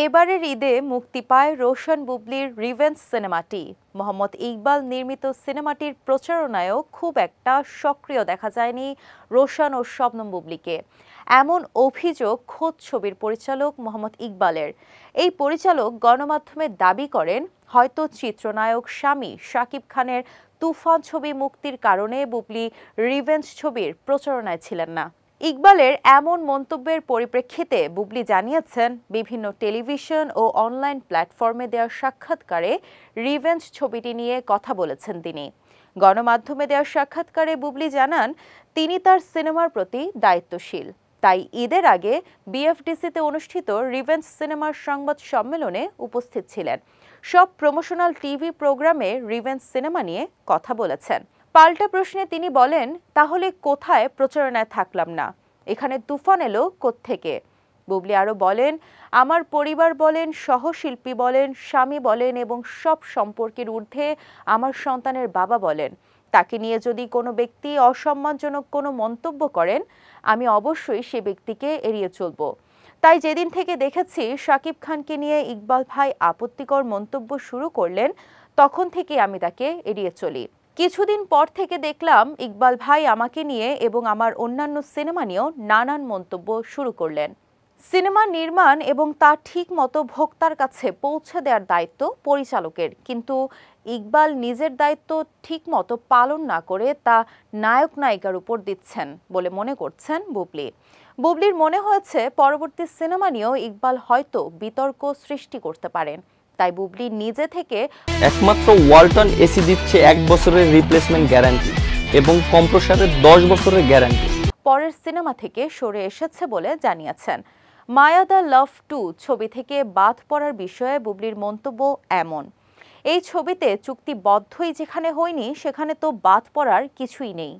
এবারের ঈদে মুক্তি পায় রোশন বুবলির রিভেঞ্জ সিনেমাটি। মোহাম্মদ ইকবাল নির্মিত সিনেমাটির প্রচারণায়ও খুব একটা সক্রিয় দেখা যায়নি রোশন ও শবনম বুবলিকে, এমন অভিযোগ খোদ ছবির পরিচালক মোহাম্মদ ইকবালের। এই পরিচালক গণমাধ্যমে দাবি করেন, হয়তো চিত্রনায়ক স্বামী শাকিব খানের তুফান ছবি মুক্তির কারণে বুবলি রিভেঞ্জ ছবির প্রচারণায় ছিলেন না। ইকবালের এমন মন্তব্যের পরিপ্রেক্ষিতে বুবলি জানিয়েছেন, বিভিন্ন টেলিভিশন ও অনলাইন প্ল্যাটফর্মে দেওয়া সাক্ষাৎকারে রিভেঞ্জ ছবিটি নিয়ে কথা বলেছেন তিনি। গণমাধ্যমে দেওয়া সাক্ষাৎকারে বুবলি জানান, তিনি তার সিনেমার প্রতি দায়িত্বশীল, তাই ঈদের আগে বিএফডিসিতে অনুষ্ঠিত রিভেঞ্জ সিনেমার সংবাদ সম্মেলনে উপস্থিত ছিলেন। সব প্রমোশনাল টিভি প্রোগ্রামে রিভেঞ্জ সিনেমা নিয়ে কথা বলেছেন। পাল্টা প্রশ্নে তিনি বলেন, তাহলে কোথায় প্রচারণায় থাকলাম না? এখানে তুফান এলো কোত্থেকে? বুবলি আরও বলেন, আমার পরিবার বলেন, সহশিল্পী বলেন, স্বামী বলেন এবং সব সম্পর্কের ঊর্ধ্বে আমার সন্তানের বাবা বলেন, তাকে নিয়ে যদি কোনো ব্যক্তি অসম্মানজনক কোনো মন্তব্য করেন, আমি অবশ্যই সে ব্যক্তিকে এড়িয়ে চলব। তাই যেদিন থেকে দেখেছি শাকিব খানকে নিয়ে ইকবাল ভাই আপত্তিকর মন্তব্য শুরু করলেন, তখন থেকে আমি তাকে এড়িয়ে চলি। কিছুদিন পর থেকে দেখলাম ইকবাল ভাই আমাকে নিয়ে এবং আমার অন্যান্য সিনেমা নিয়েও নানান মন্তব্য শুরু করলেন। সিনেমা নির্মাণ এবং তা ঠিক মতো ভোক্তার কাছে পৌঁছে দেওয়ার দায়িত্ব পরিচালকের, কিন্তু ইকবাল নিজের দায়িত্ব ঠিক মতো পালন না করে তা নায়ক নায়িকার উপর দিচ্ছেন বলে মনে করছেন বুবলি। বুবলির মনে হয়েছে, পরবর্তী সিনেমা নিয়েও ইকবাল হয়তো বিতর্ক সৃষ্টি করতে পারেন, তাই বুবলি নিজে থেকে একমাত্র ওয়ালটন এসি দিচ্ছে 1 বছরের রিপ্লেসমেন্ট গ্যারান্টি এবং কম্প্রেসারের 10 বছরের গ্যারান্টি। পরের সিনেমা থেকে সরে এসেছে বলে জানিয়েছেন। মায়া দ্য লাভ 2 ছবি থেকে বাদ পড়ার বিষয়ে বুবলির মন্তব্য এমন, এই ছবিতে চুক্তিবদ্ধই যেখানে হয়নি সেখানে তো বাদ পড়ার কিছুই নেই।